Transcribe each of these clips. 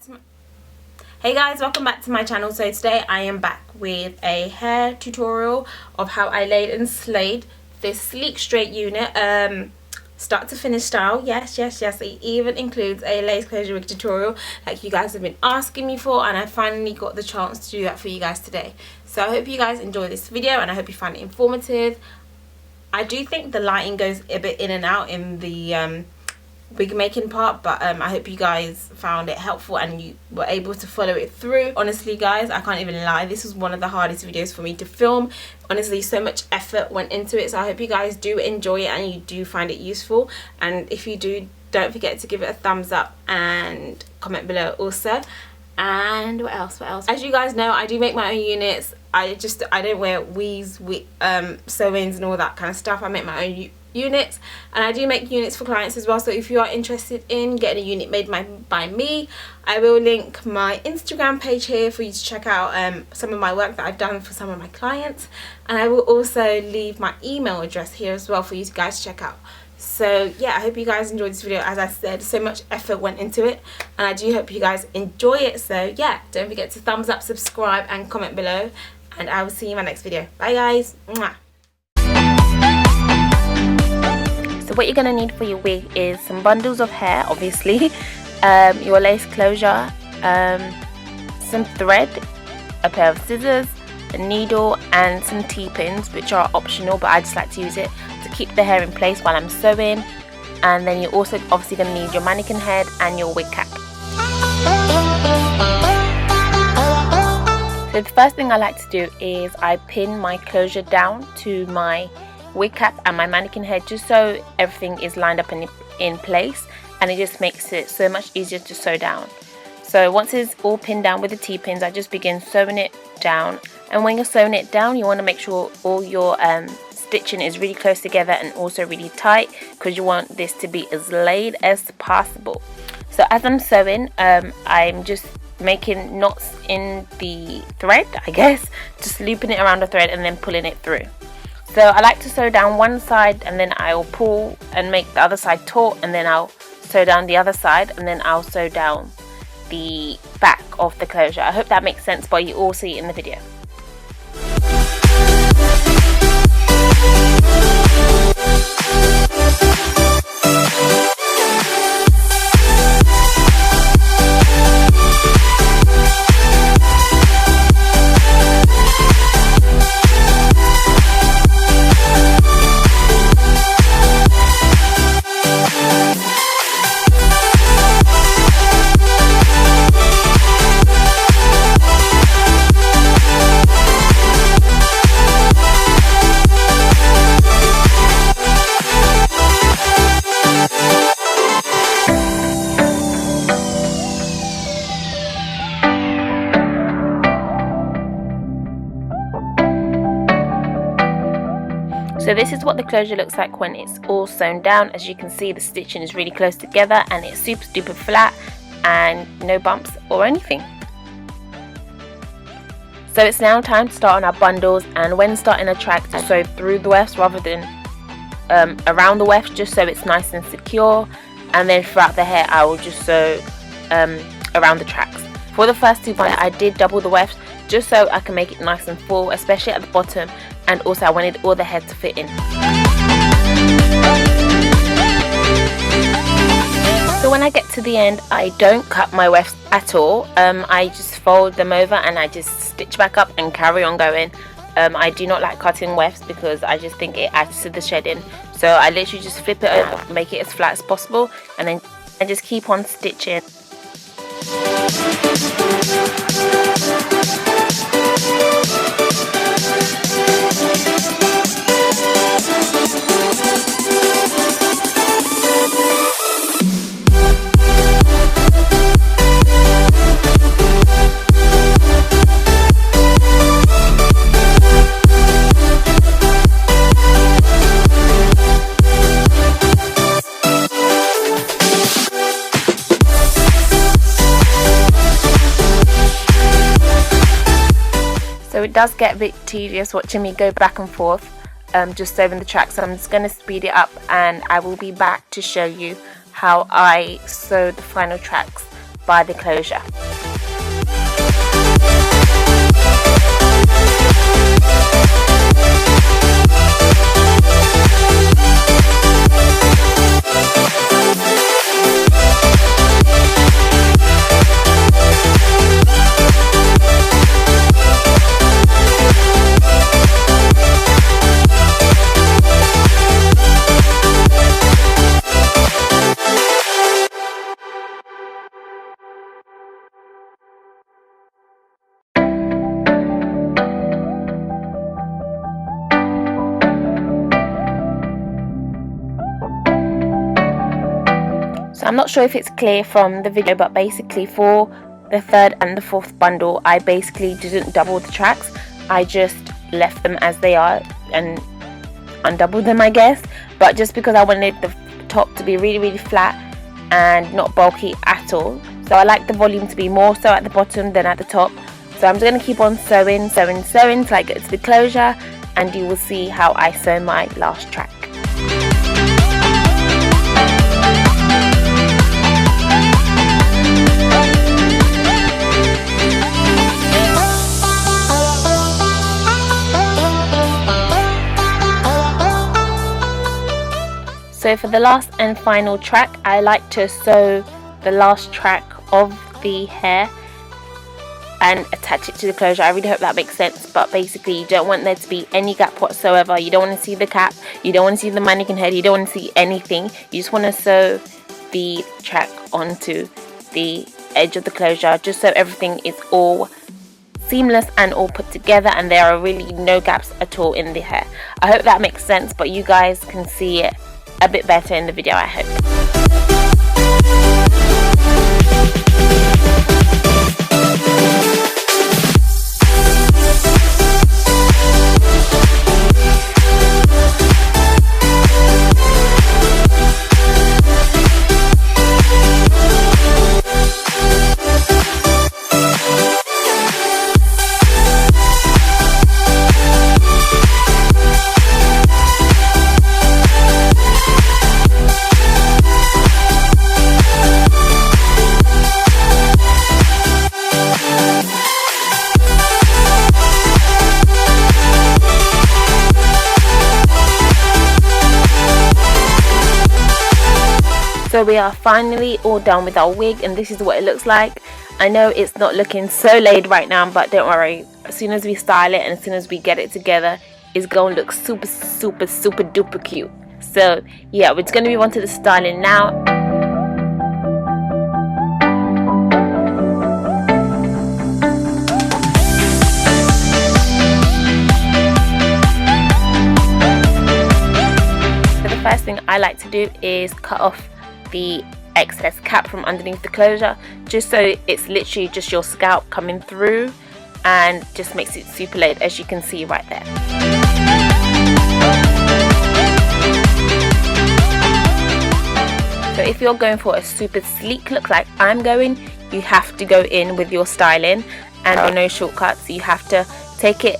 to my... Hey guys, welcome back to my channel. So today I am back with a hair tutorial of how I laid and slayed this sleek straight unit, start to finish style. Yes, it even includes a lace closure wig tutorial like you guys have been asking me for, and I finally got the chance to do that for you guys today. So I hope you guys enjoy this video and I hope you find it informative. I do think the lighting goes a bit in and out in the wig making part, but I hope you guys found it helpful and you were able to follow it through. Honestly guys, I can't even lie, this was one of the hardest videos for me to film. Honestly, so much effort went into it, so I hope you guys do enjoy it and you do find it useful. And if you do, don't forget to give it a thumbs up and comment below also. And what else? As you guys know, I do make my own units. I don't wear weaves, sew-ins and all that kind of stuff. I make my own units, and I do make units for clients as well. So if you are interested in getting a unit made by me, I will link my Instagram page here for you to check out some of my work that I've done for some of my clients, and I will also leave my email address here as well for you guys to check out. So yeah, I hope you guys enjoyed this video. As I said, so much effort went into it and I do hope you guys enjoy it. So yeah, don't forget to thumbs up, subscribe and comment below, and I will see you in my next video. Bye guys. Mwah. So what you're going to need for your wig is some bundles of hair, obviously, your lace closure, some thread, a pair of scissors, a needle and some T-pins, which are optional but I just like to use it to keep the hair in place while I'm sewing. And then you're also obviously going to need your mannequin head and your wig cap. So the first thing I like to do is I pin my closure down to my wig cap and my mannequin head, just so everything is lined up in place, and it just makes it so much easier to sew down. So once it's all pinned down with the T-pins, I just begin sewing it down. And when you're sewing it down, you want to make sure all your stitching is really close together and also really tight, because you want this to be as laid as possible. So as I'm sewing, I'm just making knots in the thread, I guess, just looping it around the thread and then pulling it through. So I like to sew down one side and then I'll pull and make the other side taut, and then I'll sew down the other side and then I'll sew down the back of the closure. I hope that makes sense, but you all see it in the video. So this is what the closure looks like when it's all sewn down. As you can see, the stitching is really close together and it's super duper flat and no bumps or anything. So it's now time to start on our bundles, and when starting a track, to sew through the wefts rather than around the wefts, just so it's nice and secure. And then throughout the hair I will just sew around the tracks. For the first two bundles I did double the wefts just so I can make it nice and full, especially at the bottom, and also I wanted all the head to fit in. So when I get to the end, I don't cut my wefts at all. I just fold them over and I just stitch back up and carry on going. I do not like cutting wefts because I just think it adds to the shedding. So I literally just flip it over, make it as flat as possible, and then I just keep on stitching. So it does get a bit tedious watching me go back and forth, just sewing the tracks. So I'm just going to speed it up and I will be back to show you how I sew the final tracks by the closure. So I'm not sure if it's clear from the video, but basically for the third and the fourth bundle, I basically didn't double the tracks. I just left them as they are and undoubled them, I guess. But just because I wanted the top to be really flat and not bulky at all. So I like the volume to be more so at the bottom than at the top. So I'm just going to keep on sewing till I get to the closure, and you will see how I sew my last track. So for the last and final track, I like to sew the last track of the hair and attach it to the closure. I really hope that makes sense, but basically you don't want there to be any gap whatsoever. You don't want to see the cap, you don't want to see the mannequin head, you don't want to see anything. You just want to sew the track onto the edge of the closure, just so everything is all seamless and all put together and there are really no gaps at all in the hair. I hope that makes sense, but you guys can see it a bit better in the video, I hope. So we are finally all done with our wig, and this is what it looks like. I know it's not looking so laid right now, but don't worry, as soon as we style it and as soon as we get it together, it's gonna look super duper cute. So yeah, we're just gonna move on to the styling now. So the first thing I like to do is cut off the excess cap from underneath the closure, just so it's literally just your scalp coming through and just makes it super laid, as you can see right there. So if you're going for a super sleek look like I'm going, you have to go in with your styling and there are no shortcuts. You have to take it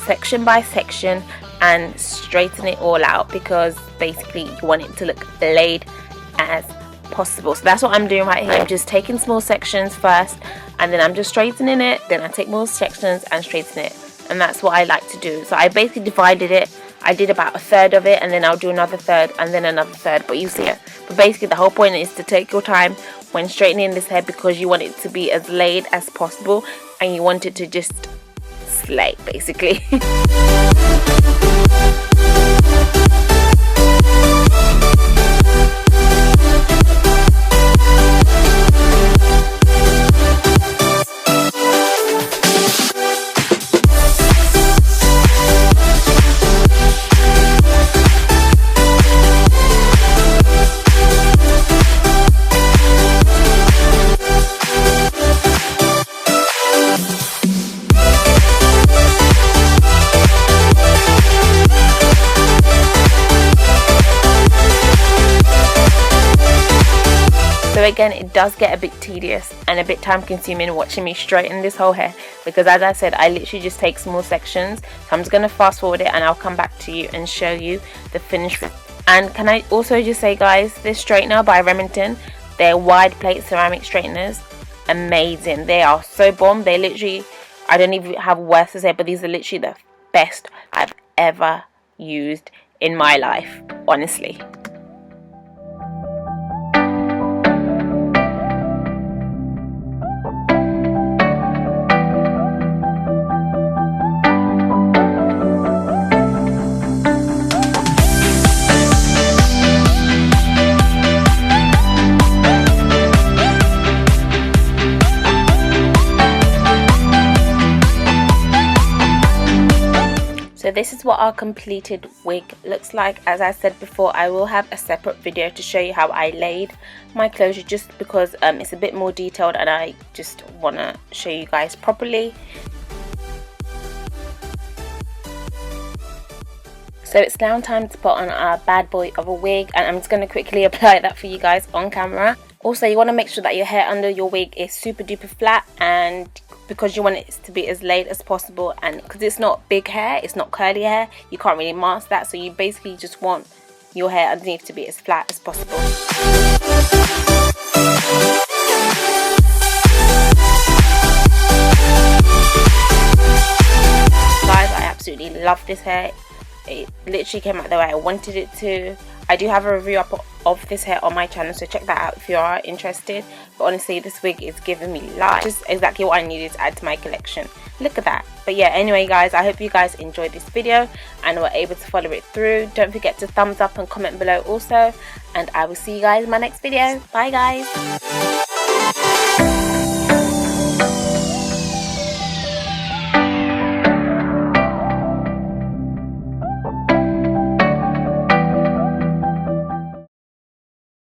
section by section and straighten it all out, because basically you want it to look laid as possible. So that's what I'm doing right here. I'm just taking small sections first and then I'm just straightening it, then I take more sections and straighten it, and that's what I like to do. So I basically divided it. I did about a third of it and then I'll do another third and then another third, but you see it. But basically the whole point is to take your time when straightening this hair, because you want it to be as laid as possible and you want it to just slay basically. So again, it does get a bit tedious and a bit time consuming watching me straighten this whole hair, because as I said, I literally just take small sections. So I'm just going to fast forward it and I'll come back to you and show you the finished. And can I also just say guys, this straightener by Remington, they're wide plate ceramic straighteners. amazing. They are so bomb. They literally, I don't even have words to say, but these are literally the best I've ever used in my life, honestly. So this is what our completed wig looks like. As I said before, I will have a separate video to show you how I laid my closure, just because it's a bit more detailed and I just want to show you guys properly. So it's now time to put on our bad boy of a wig, and I'm just going to quickly apply that for you guys on camera. Also, you want to make sure that your hair under your wig is super duper flat, and because you want it to be as laid as possible, and because it's not big hair, it's not curly hair, you can't really mask that, so you basically just want your hair underneath to be as flat as possible. Guys, I absolutely love this hair. It literally came out the way I wanted it to. I do have a review up of this hair on my channel, so check that out if you are interested. But honestly, this wig is giving me life. Just exactly what I needed to add to my collection. Look at that. But yeah, anyway guys, I hope you guys enjoyed this video and were able to follow it through. Don't forget to thumbs up and comment below also, and I will see you guys in my next video. Bye guys.